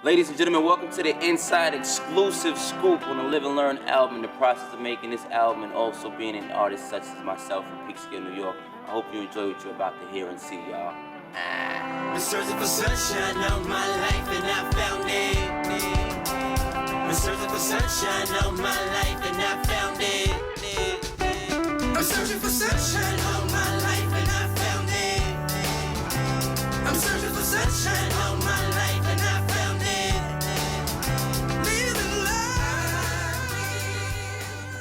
Ladies and gentlemen, welcome to the Inside exclusive scoop on the Live and Learn album. In the process of making this album and also being an artist such as myself from Peekskill, New York. I hope you enjoy what you're about to hear and see, y'all. Been searching for sunshine all my life and I found it. Been searching for sunshine all my life and I found it. I'm searching for sunshine all my life and I found it. I'm searching for sunshine all my life and I found it. Living life.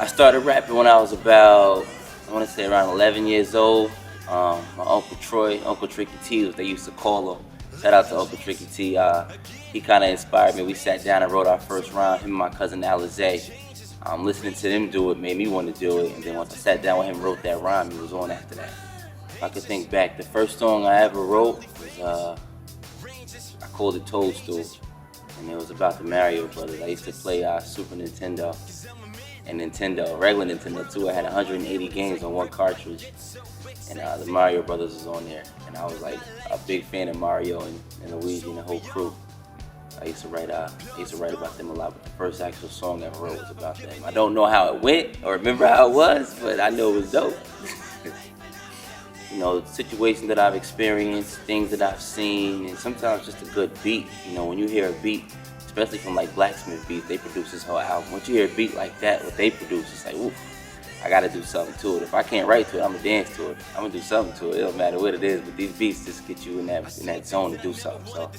I started rapping when I was about, I want to say around 11 years old. My Uncle Troy, Uncle Tricky T, as they used to call him. Shout out to Uncle Tricky T. He kind of inspired me. We sat down and wrote our first rhyme, him and my cousin Alizé. Listening to them do it made me want to do it. And then once I sat down with him and wrote that rhyme, he was on after that. If I could think back, the first song I ever wrote was, I called it Toadstool. And it was about the Mario Brothers. I used to play Super Nintendo and Nintendo, regular Nintendo too. I had 180 games on one cartridge. And the Mario Brothers was on there. And I was like a big fan of Mario and Luigi and the whole crew. I used to write about them a lot, but the first actual song I ever wrote was about them. I don't know how it went or remember how it was, but I know it was dope. You know, situations that I've experienced, things that I've seen, and sometimes just a good beat. You know, when you hear a beat, especially from like Blacksmith Beats, they produce this whole album. Once you hear a beat like that, what they produce, it's like, oof, I gotta do something to it. If I can't write to it, I'm gonna dance to it. I'm gonna do something to it. It don't matter what it is, but these beats just get you in that zone to do something. So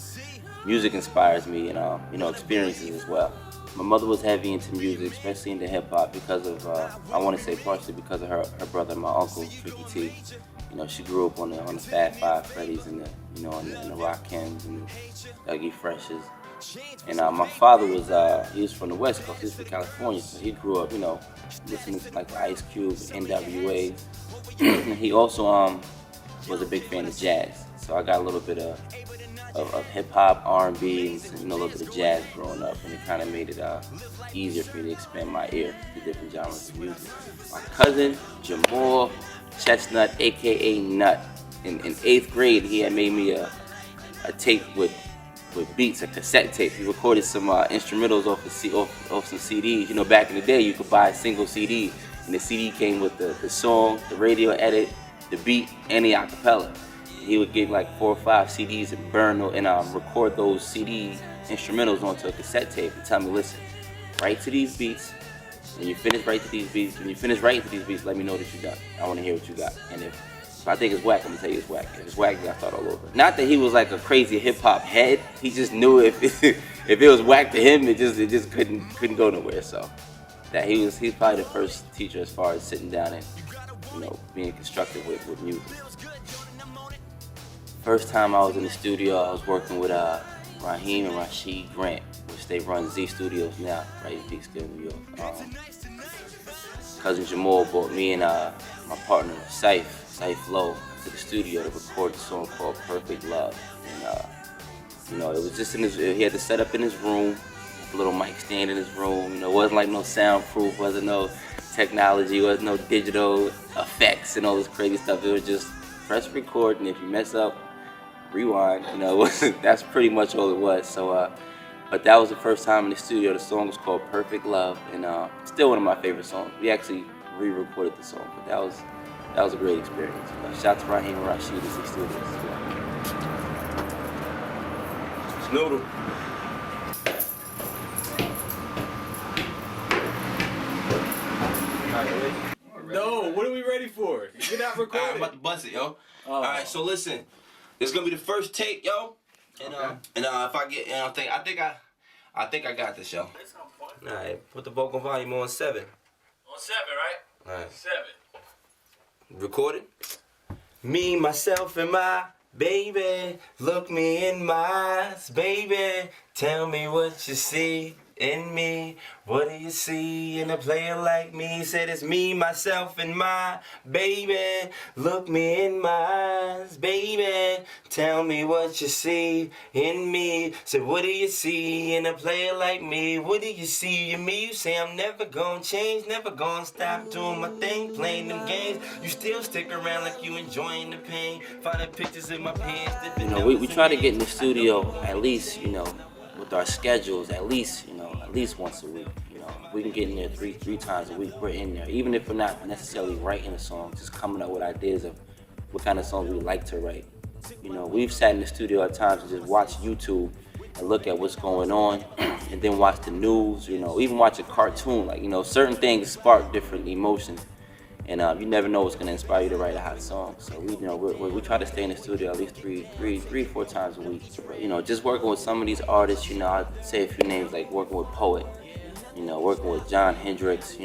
music inspires me, and you know, experiences as well. My mother was heavy into music, especially into hip hop, because of I want to say partially because of her brother, my uncle Tricky T. You know, she grew up on the Fab Five Freddy's and the the Rakims and the Dougie Freshes. And my father he was from the West Coast, he was from California, so he grew up, you know, listening to like Ice Cube, NWA. He also was a big fan of jazz, so I got a little bit of hip hop, R&B, and a little bit of jazz growing up, and it kind of made it easier for me to expand my ear to different genres of music. My cousin Jamal Chestnut, aka Nut, in 8th grade, he had made me a tape with beats, a cassette tape. He recorded some instrumentals off some CDs. You know, back in the day, you could buy a single CD, and the CD came with the song, the radio edit, the beat, and the acapella. He would get like 4 or 5 CDs and record those CD instrumentals onto a cassette tape and tell me, listen, write to these beats. When you finish writing to these beats, let me know that you're done. I want to hear what you got. And if I think it's whack, I'm gonna tell you it's whack. If it's whack, I start all over. Not that he was like a crazy hip hop head. He just knew if it was whack to him, it just couldn't go nowhere. So that he's probably the first teacher as far as sitting down and, you know, being constructive with music. First time I was in the studio, I was working with Raheem and Rashid Grant, which they run Z Studios now, right in Peekskill, New York. Cousin Jamal brought me and my partner Saif Lowe to the studio to record a song called Perfect Love. And you know, it was just he had to set up in his room, a little mic stand in his room. You know, it wasn't like no soundproof, wasn't no technology, wasn't no digital effects and all this crazy stuff. It was just press record, and if you mess up, rewind. You know, that's pretty much all it was. So, but that was the first time in the studio. The song was called Perfect Love, and still one of my favorite songs. We actually re-recorded the song, but that was a great experience. Shout out to Raheem and Rashid at Z Studios. It's Noodle. No, what are we ready for? You're not recording. I'm about to bust it, yo. All right, so listen, this is gonna be the first take, yo. And and if I get, I think I got this, yo. All right, put the vocal volume on 7. On 7, right? All right. 7. Recorded. Me, myself, and my baby. Look me in my eyes, baby. Tell me what you see in me. What do you see in a player like me? Said it's me, myself, and my baby. Look me in my eyes, baby. Tell me what you see in me. Said what do you see in a player like me? What do you see in me? You say I'm never gonna change, never gonna stop doing my thing, playing them games. You still stick around like you enjoying the pain. Finding pictures in my pants. You know, we try to get in the studio at least, you know, with our schedules, at least once a week. If we can get in there three times a week, we're in there. Even if we're not necessarily writing a song, just coming up with ideas of what kind of songs we like to write. We've sat in the studio at times and just watch YouTube and look at what's going on, and then watch the news. Even watch a cartoon. Certain things spark different emotions, and you never know what's gonna inspire you to write a hot song. So we try to stay in the studio at least three, 4 times a week. Just working with some of these artists. I'd say a few names, like working with Poet, working with John Hendricks,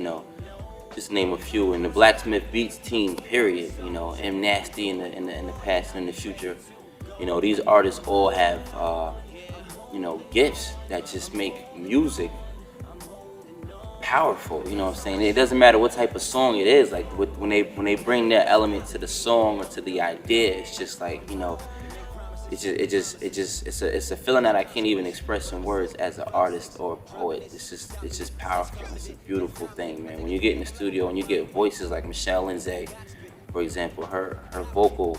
just to name a few. And the Blacksmith Beats team, period. M Nasty in the past and in the future. These artists all have gifts that just make music powerful. It doesn't matter what type of song it is. Like when they bring their element to the song or to the idea, it's just like it's a feeling that I can't even express in words as an artist or a poet. It's just powerful. It's a beautiful thing, man. When you get in the studio and you get voices like Michelle Lindsay, for example, her vocal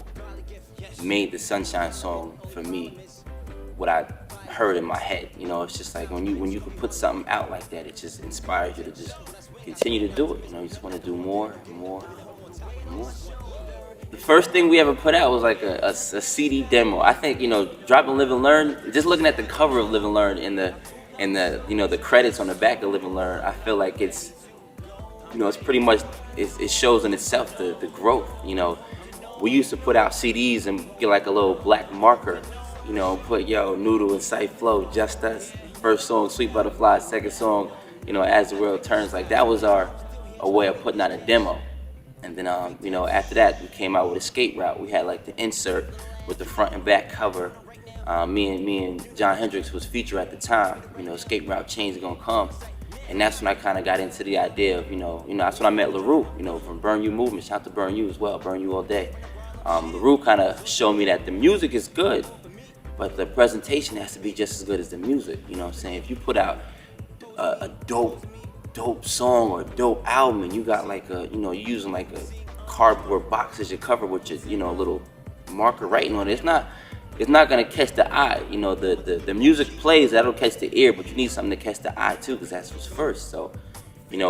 made the Sunshine song for me what I heard in my head. It's just like when you can put something out like that, it just inspires you to just continue to do it. You just want to do more and more and more. The first thing we ever put out was like a CD demo. I think dropping Live and Learn. Just looking at the cover of Live and Learn and the credits on the back of Live and Learn, I feel like it's pretty much it shows in itself the growth. We used to put out CDs and get like a little black marker. Put Noodle and Sight Flow, Just Us. First song, Sweet Butterfly. Second song, As the World Turns. Like that was a way of putting out a demo. And then after that, we came out with Escape Route. We had like the insert with the front and back cover. Me and John Hendricks was featured at the time. Escape Route, Change Gonna Come. And that's when I kind of got into the idea of that's when I met LaRue. From Burn You Movement. Shout out to Burn You as well. Burn You all day. LaRue kind of showed me that the music is good, but the presentation has to be just as good as the music. If you put out a dope song or a dope album and you got like you're using like a cardboard box as your cover with your little marker writing on it, it's not gonna catch the eye. The music plays, that'll catch the ear, but you need something to catch the eye too, because that's what's first. So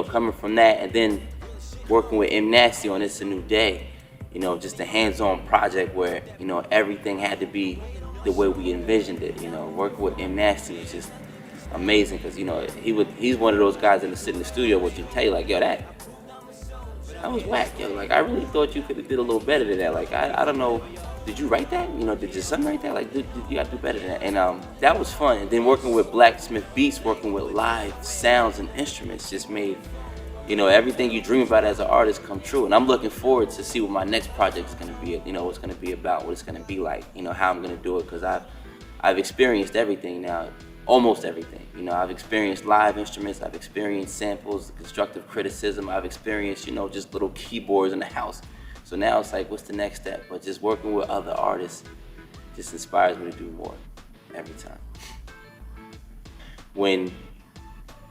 coming from that and then working with M Nasty on It's a New Day, just a hands-on project where everything had to be the way we envisioned it. Working with M Nasty was just amazing, because he's one of those guys that sit in the studio with you, tell you like, yo, that was whack, yo. Like I really thought you could have did a little better than that. Like I don't know, did you write that? Did your son write that? Like you gotta do better than that. And that was fun. And then working with Blacksmith Beats, working with live sounds and instruments, just made everything you dream about as an artist come true. And I'm looking forward to see what my next project is gonna be. What it's gonna be about, what it's gonna be like. How I'm gonna do it, because I've experienced everything now. Almost everything. I've experienced live instruments, I've experienced samples, constructive criticism, I've experienced, just little keyboards in the house. So now it's like, what's the next step? But just working with other artists just inspires me to do more every time. When,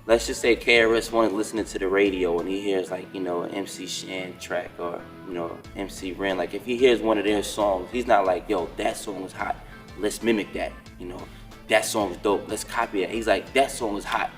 let's just say KRS-One is listening to the radio and he hears like, an MC Shan track or, MC Ren, like if he hears one of their songs, he's not like, yo, that song was hot, let's mimic that, that song is dope, let's copy that. He's like, that song is hot,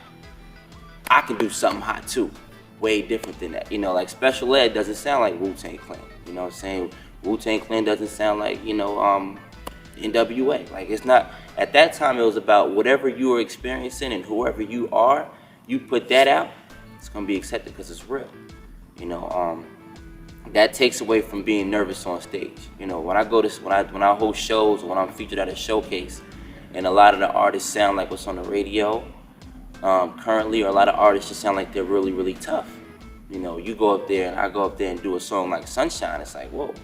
I can do something hot too. Way different than that. Like Special Ed doesn't sound like Wu-Tang Clan. What I'm saying? Wu-Tang Clan doesn't sound like, NWA. Like it's not, at that time it was about whatever you were experiencing and whoever you are, you put that out, it's gonna be accepted because it's real. That takes away from being nervous on stage. When I host shows, when I'm featured at a showcase, and a lot of the artists sound like what's on the radio currently, or a lot of artists just sound like they're really, really tough. You go up there and I go up there and do a song like Sunshine, it's like, whoa.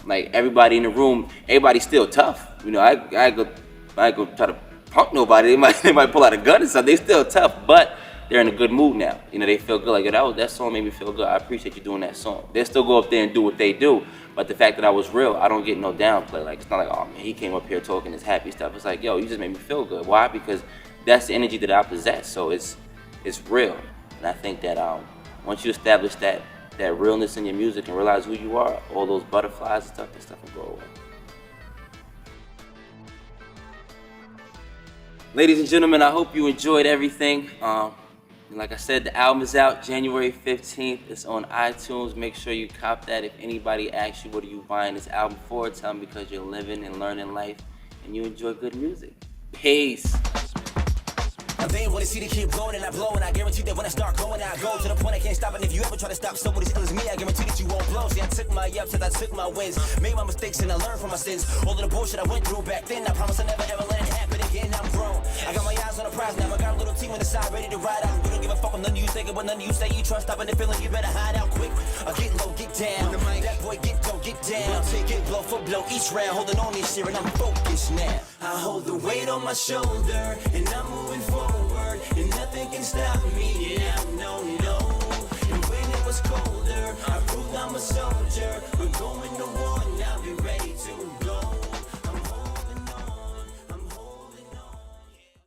Like everybody in the room, everybody's still tough. I go try to punk nobody, they might pull out a gun and stuff, they still tough, but they're in a good mood now. They feel good, like, that song made me feel good, I appreciate you doing that song. They still go up there and do what they do, but the fact that I was real, I don't get no downplay. Like, it's not like, oh man, he came up here talking his happy stuff. It's like, yo, you just made me feel good. Why? Because that's the energy that I possess, so it's real. And I think that once you establish that realness in your music and realize who you are, all those butterflies and stuff, that stuff will go away. Ladies and gentlemen, I hope you enjoyed everything. Like I said, the album is out January 15th. It's on iTunes. Make sure you cop that. If anybody asks you what are you buying this album for, tell them because you're living and learning life and you enjoy good music. Peace. They wanna see the kid blowing and I blow, and I guarantee that when I start going, I go to the point I can't stop. And if you ever try to stop someone as ill as me, I guarantee that you won't blow. See, I took my ups and I took my wins, made my mistakes and I learned from my sins. All of the bullshit I went through back then, I promise I'll never ever let it happen again. I'm grown, I got my eyes on the prize now. I got a little team on the side ready to ride out. We don't give a fuck what none of you think, what none of you say. You trust stopping the feeling, you better hide out quick. Get low, get down. That boy get low, get down. Take it blow for blow each round, holding on this year and I'm focused now. I hold the weight on my shoulder and I'm moving forward. And nothing can stop me, yeah, no. And when it was colder, I proved I'm a soldier. We're going to war.